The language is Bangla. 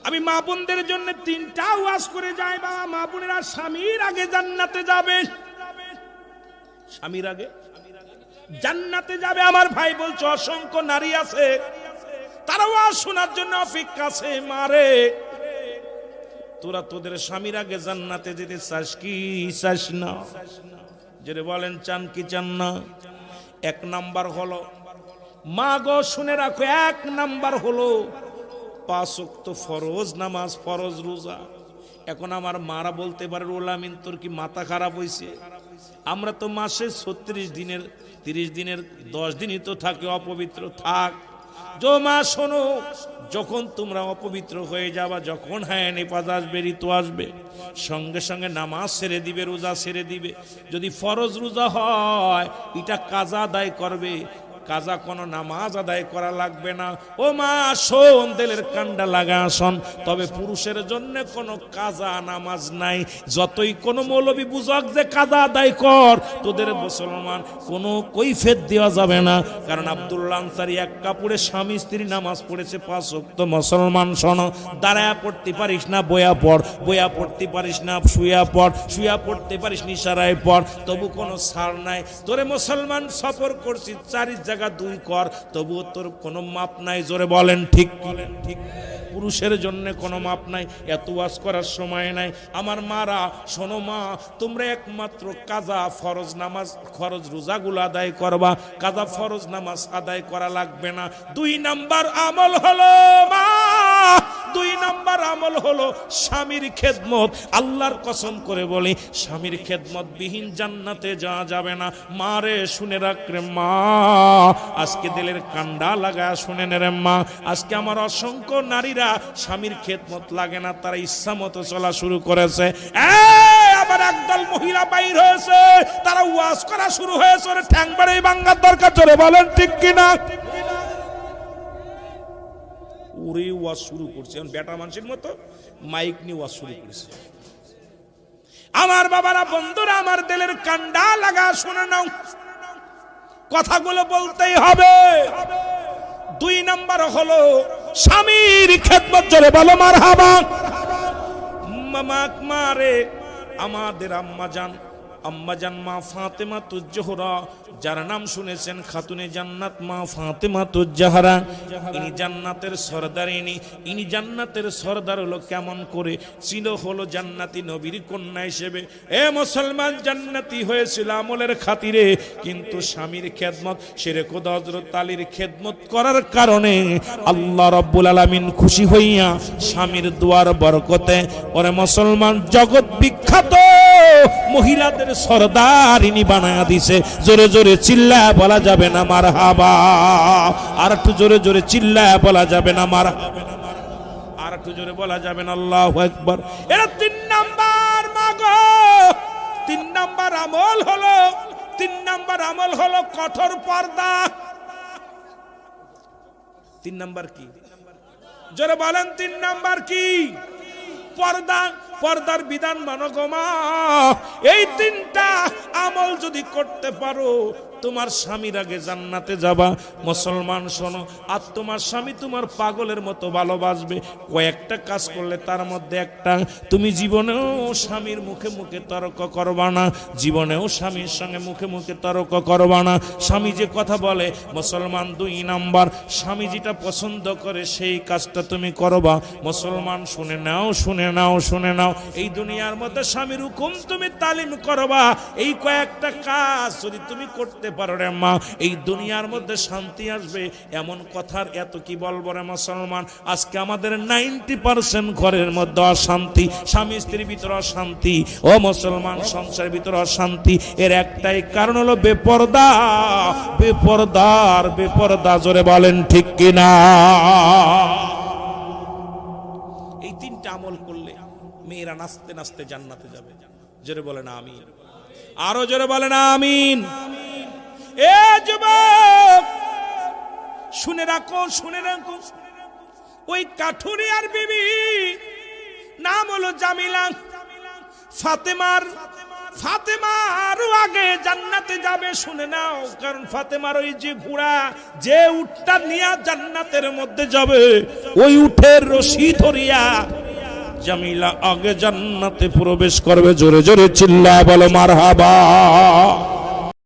আমি মা বোনদের জন্য 3টা ওয়াজ করে যাই। বাবা, মা বোনেরা স্বামীর আগে জান্নাতে যাবে, স্বামীর আগে জান্নাতে যাবে। আমার ভাই বলছে অসংখ্য নারী আছে, তারা ওয়াজ শোনার জন্য অপেক্ষা আছে। মারে, তোরা তোদের স্বামীর আগে জান্নাতে যেতে চাস কি চাস না? যেটা বলেন চান কি চান না? 1 নাম্বার হলো, মা গো শুনে রাখো, 1 নাম্বার হলো 5 ওয়াক্ত ফরজ নামাজ, ফরজ রোজা। এখন আমার মারা বলতে পারে, ওলামিন তোর কি মাথা খারাপ হয়েছে? আমরা তো মাসে 36 দিনের 30 দিনের 10 দিনই তো থাকে অপবিত্র। থাক যো মা, শোনো, যখন তোমরা অপবিত্র হয়ে যাবা, যখন হ্যাঁ নিপাত আসবে, ঋতু আসবে, সঙ্গে সঙ্গে নামাজ ছেড়ে দিবে, রোজা ছেড়ে দিবে। যদি ফরজ রোজা হয়, এটা কাজা আদায় করবে, কাজা কোনো নামাজ আদায় করা লাগবে না। ও মা শোন, দিলের কান্ডা লাগা শোন, তবে পুরুষের জন্য কোনো কাজা নামাজ নাই। যতই কোনো মৌলবী বুঝক যে কাজা আদায় কর, তোদের মুসলমান কোনো কৈফিয়ত দেওয়া যাবে না। কারণ আব্দুল্লাহ আনসারী 1 কাপড়ে স্বামী স্ত্রী নামাজ পড়েছে 5 ওয়াক্ত। মুসলমান শোনো, দাঁড়ায়া পড়তে পারিস না বয়া পড়, বয়া পড়তে পারিস না শুয়া পড়, শুয়া পড়তে পারিস নি ইশারায় পড়, তবু কোনো ছাড় নাই। তোরে মুসলমান সফর করছিস 4 জায়গা 2 কর, তবুও তোর কোনো মাপ নাই। জোরে বলেন ঠিক ঠিক। পুরুষের জন্য কোনো মাপ নাই, এত ওয়াজ করার সময় নাই। আমার মারা শোনো, মা তোমরা একমাত্র কাজা ফরজ নামাজ, ফরজ রোজাগুলো আদায় করবা, কাজা ফরজ নামাজ আদায় করা লাগবে না। 2 নাম্বার আমল হলো মা, 2 নাম্বার আমল হলো স্বামীর খেদমত। আল্লাহর কসম করে বলি, স্বামীর খেদমত বিহীন জান্নাতে যাওয়া যাবে না। মারে শুনে রাখ রে মা, আজকে দিলের কান্ডা লাগা শুনে রে মা, আজকে আমার অসংখ্য নারীরা স্বামীর খেদমত লাগে না, তারা ইচ্ছা মতো চলা শুরু করেছে। আবার একদল মহিলা বাইর হয়েছে, তারা ওয়াজ করা শুরু হয়েছে, ওরে ঠ্যাং বাড়ি ভাঙার দরকার। চলে বলেন ঠিক কিনা? ওরে ওয়াজ শুরু করছে, বেটা মানুষের মতো মাইক নিয়ে ওয়াজ শুরু করেছে। আমার বাবারা, বন্ধুরা, আমার দিলের কান্ডা লাগা শুনে নাও, কথাগুলো বলতেই হবে। 2 নাম্বার হলো স্বামীর খেদমত। জোরে বলো মারহাবা। মারে, আমাদের আম্মাজান মা ফাতেমাতুজ জোহরা, যার নাম শুনেছেন খাতুনে জান্নাত মা ফাতেমাতুজ জাহরা, ইনি জান্নাতের সরদারিনী। ইনি জান্নাতের সরদার হলো কেমন করে? ছিল হলো জান্নাতি নবীর কন্যা হিসেবে। এ মুসলমান, জান্নাতি হয়েছিল আমলের খাতিরে, কিন্তু স্বামীর খেদমত, শিরক হযরত আলীর খেদমত করার কারণে আল্লাহ রাব্বুল আলামিন খুশি হইয়া স্বামীর দুয়ার বরকতে ওরে মুসলমান জগৎ বিখ্যাত মহিলাদের সরদারিনী বানায়া দিছে। জোরে জোরে চিল্লায় বলা যাবে না মারহাবা? আর একটু জোরে জোরে চিল্লায় বলা যাবে না মারহাবা? আর একটু জোরে বলা যাবে না আল্লাহু আকবার? এরা 3 নাম্বার মাগো, 3 নাম্বার আমল হলো, 3 নাম্বার আমল হলো কঠোর পর্দা। 3 নাম্বার কি? জোরে বলেন, 3 নাম্বার কি? পর্দা। পর্দার বিধান মানো গো মা। এই 3টা আমল যদি করতে পারো, তোমার স্বামীর আগে জান্নাতে যাবা। মুসলমান শোনো, আর তোমার স্বামী তোমার পাগলের মতো ভালোবাসবে। কয়েকটা কাজ করলে তার মধ্যে একটা, তুমি জীবনেও স্বামীর মুখে মুখে তর্ক করবা না, জীবনেও স্বামীর সঙ্গে মুখে মুখে তর্ক করবা না। স্বামী যে কথা বলে, মুসলমান 2 নাম্বার, স্বামী যেটা পছন্দ করে সেই কাজটা তুমি করবা। মুসলমান শুনে নাও, শুনে নাও, শুনে নাও, এই দুনিয়ার মধ্যে স্বামীর হুকুম তুমি তালিম করবা। এই কয়েকটা কাজ যদি তুমি করতে পারো রে মা, এই দুনিয়ার মধ্যে শান্তি আসবে। এমন কথার এত কি বলবো রে মুসলমান, আজকে আমাদের 90% ঘরের মধ্যে অশান্তি, স্বামী স্ত্রীর ভিতরে অশান্তি, ও মুসলমান সংসারের ভিতরে অশান্তি। এর একটাই কারণ হলো বেপরদা। বেপরদা। জোরে বলেন ঠিক কিনা? এই 3টা আমল করলে মেয়েরা নাচতে নাচতে জান্নাতে যাবে। জোরে বলেন আমিন। আরো জোরে বলেন আমিন। এ যুবক, শুনে রাখো, শুনে রাখো, ওই কাঠুরিয়ার বিবি নাম হলো জামিলা। ফাতেমার ফাতেমার আগে জান্নাতে যাবে, শুনে নাও। কারণ ফাতেমার ওই যে ঘোড়া, যে উটটা নিয়ে জান্নাতের মধ্যে যাবে, ওই উটের রশি ধরিয়া জামিলা আগে জান্নাতে প্রবেশ করবে। জোরে জোরে চিল্লা বলো মারহাবা।